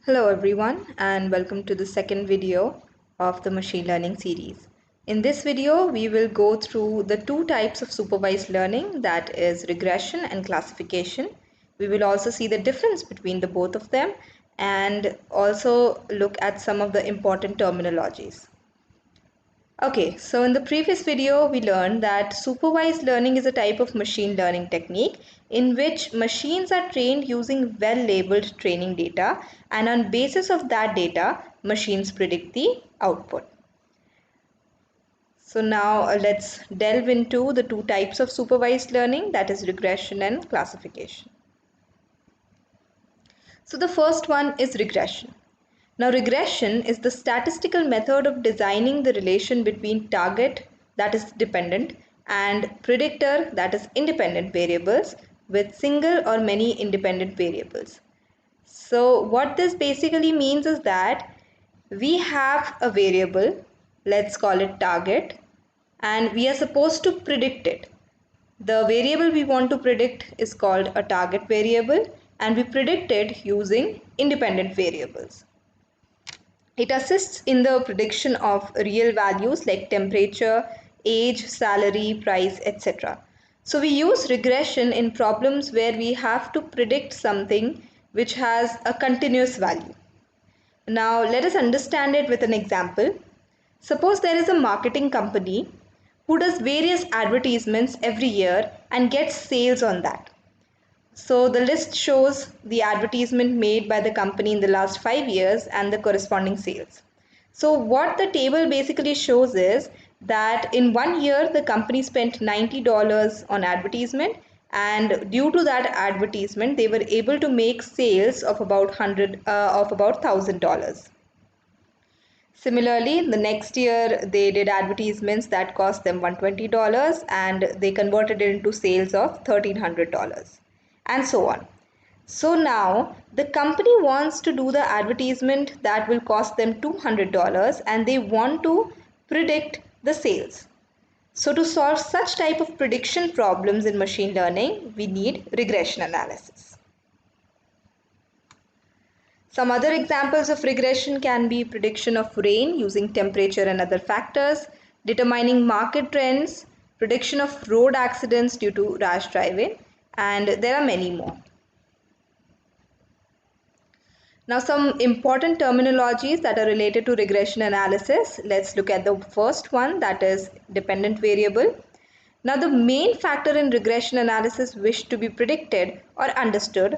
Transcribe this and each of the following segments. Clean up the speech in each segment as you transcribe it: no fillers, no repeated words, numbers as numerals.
Hello everyone and welcome to the second video of the machine learning series. In this video, we will go through the two types of supervised learning, that is regression and classification. We will also see the difference between the both of them and also look at some of the important terminologies. Okay, so in the previous video, we learned that supervised learning is a type of machine learning technique in which machines are trained using well-labeled training data, and on basis of that data, machines predict the output. So now let's delve into the two types of supervised learning, that is regression and classification. So the first one is regression. Now, regression is the statistical method of designing the relation between target, that is dependent, and predictor, that is independent variables with single or many independent variables. So what this basically means is that we have a variable, let's call it target, and we are supposed to predict it. The variable we want to predict is called a target variable, and we predict it using independent variables. It assists in the prediction of real values like temperature, age, salary, price, etc. So we use regression in problems where we have to predict something which has a continuous value. Now let us understand it with an example. Suppose there is a marketing company who does various advertisements every year and gets sales on that. So the list shows the advertisement made by the company in the last 5 years and the corresponding sales. So what the table basically shows is that in 1 year the company spent $90 on advertisement, and due to that advertisement they were able to make sales of about $1,000. Similarly, the next year they did advertisements that cost them $120 and they converted it into sales of $1,300, and so on. So now the company wants to do the advertisement that will cost them $200 and they want to predict the sales. So to solve such type of prediction problems in machine learning, we need regression analysis. Some other examples of regression can be prediction of rain using temperature and other factors, determining market trends, prediction of road accidents due to rash driving, and there are many more. Now, some important terminologies that are related to regression analysis. Let's look at the first one, that is dependent variable. Now, the main factor in regression analysis wished to be predicted or understood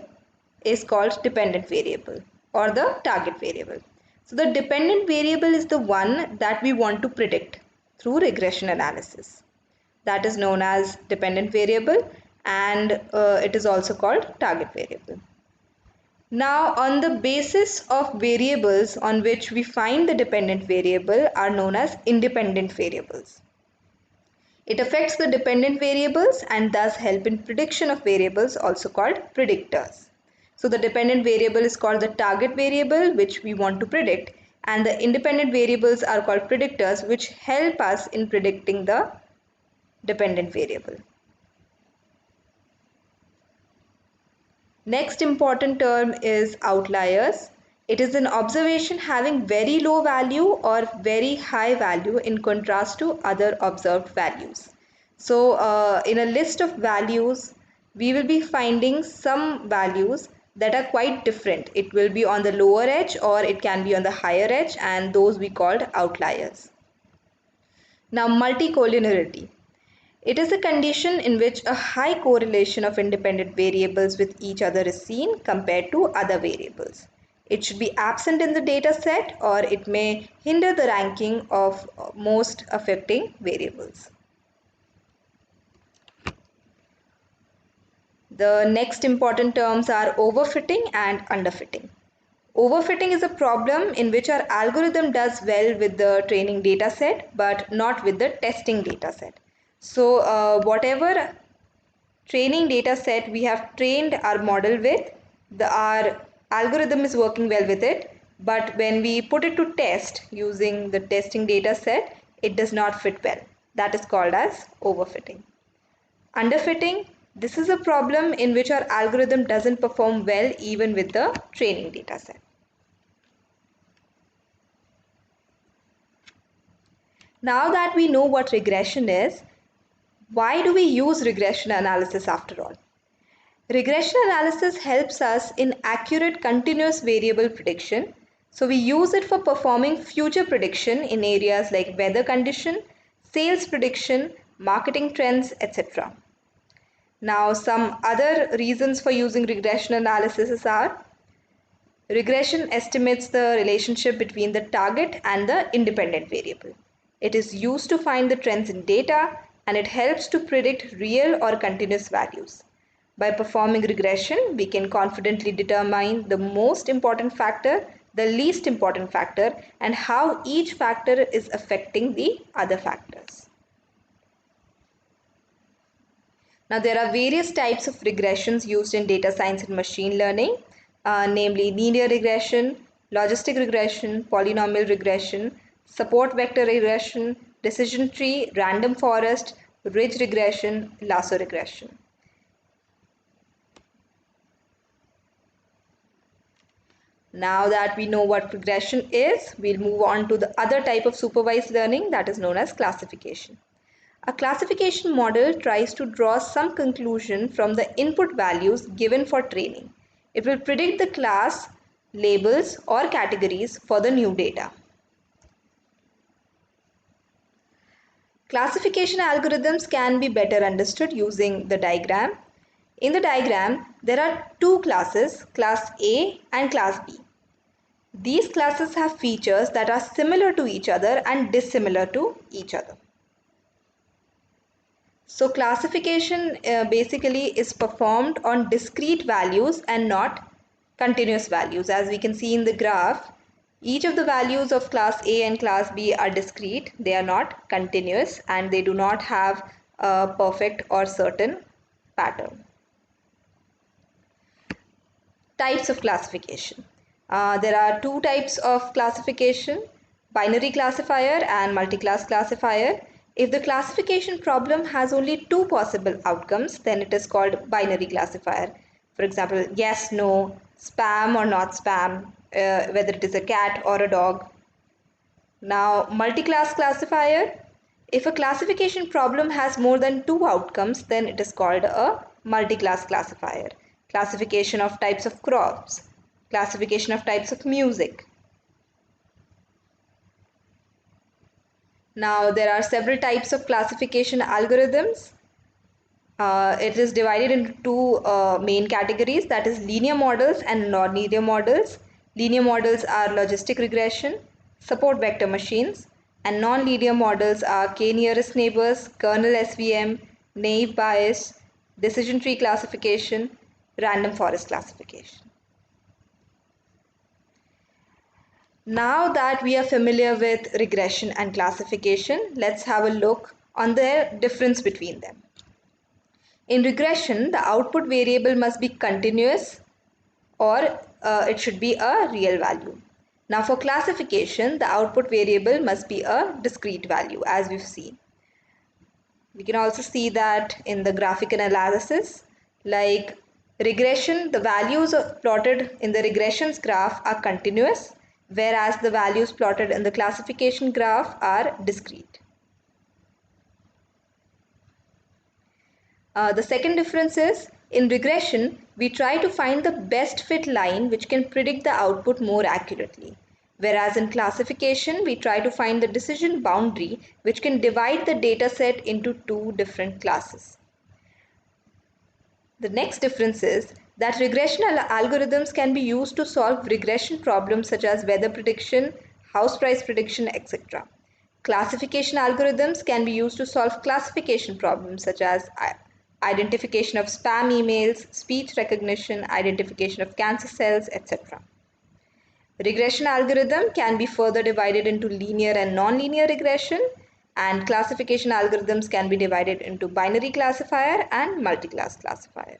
is called dependent variable or the target variable. So, the dependent variable is the one that we want to predict through regression analysis. That is known as dependent variable, and it is also called target variable. Now, on the basis of variables on which we find the dependent variable are known as independent variables. It affects the dependent variables and thus help in prediction of variables, also called predictors. So the dependent variable is called the target variable, which we want to predict, and the independent variables are called predictors, which help us in predicting the dependent variable. Next important term is outliers. It is an observation having very low value or very high value in contrast to other observed values. So in a list of values, we will be finding some values that are quite different. It will be on the lower edge or it can be on the higher edge, and those we called outliers. Now, multicollinearity. It is a condition in which a high correlation of independent variables with each other is seen compared to other variables. It should be absent in the data set or it may hinder the ranking of most affecting variables. The next important terms are overfitting and underfitting. Overfitting is a problem in which our algorithm does well with the training data set but not with the testing data set. So whatever training data set we have trained our model with, our algorithm is working well with it, but when we put it to test using the testing data set, it does not fit well. That is called as overfitting. Underfitting, this is a problem in which our algorithm doesn't perform well even with the training data set. Now that we know what regression is, why do we use regression analysis after all? Regression analysis helps us in accurate continuous variable prediction. So we use it for performing future prediction in areas like weather condition, sales prediction, marketing trends, etc. Now, some other reasons for using regression analysis are: regression estimates the relationship between the target and the independent variable. It is used to find the trends in data, and it helps to predict real or continuous values. By performing regression, we can confidently determine the most important factor, the least important factor, and how each factor is affecting the other factors. Now, there are various types of regressions used in data science and machine learning, namely linear regression, logistic regression, polynomial regression, support vector regression, decision tree, random forest, ridge regression, lasso regression. Now that we know what regression is, we'll move on to the other type of supervised learning, that is known as classification. A classification model tries to draw some conclusion from the input values given for training. It will predict the class, labels, or categories for the new data. Classification algorithms can be better understood using the diagram. In the diagram, there are two classes, class A and class B. These classes have features that are similar to each other and dissimilar to each other. So classification basically is performed on discrete values and not continuous values. As we can see in the graph, each of the values of class A and class B are discrete. They are not continuous and they do not have a perfect or certain pattern. Types of classification. There are two types of classification: binary classifier and multi-class classifier. If the classification problem has only two possible outcomes, then it is called binary classifier. For example, yes, no, spam or not spam, whether it is a cat or a dog. Now, multi-class classifier. If a classification problem has more than two outcomes, then it is called a multi-class classifier. Classification of types of crops, classification of types of music. Now, there are several types of classification algorithms. It is divided into two main categories, that is linear models and non-linear models. Linear models are logistic regression, support vector machines, and non-linear models are k-nearest neighbors, kernel SVM, naive Bayes, decision tree classification, random forest classification. Now that we are familiar with regression and classification, let's have a look on the difference between them. In regression, the output variable must be continuous or it should be a real value. Now for classification, the output variable must be a discrete value, as we've seen. We can also see that in the graphical analysis, like regression, the values plotted in the regressions graph are continuous, whereas the values plotted in the classification graph are discrete. The second difference is, in regression, we try to find the best fit line which can predict the output more accurately. Whereas in classification, we try to find the decision boundary which can divide the data set into two different classes. The next difference is that regression algorithms can be used to solve regression problems such as weather prediction, house price prediction, etc. Classification algorithms can be used to solve classification problems such as identification of spam emails, speech recognition, identification of cancer cells, etc. Regression algorithm can be further divided into linear and non-linear regression, and classification algorithms can be divided into binary classifier and multi-class classifier.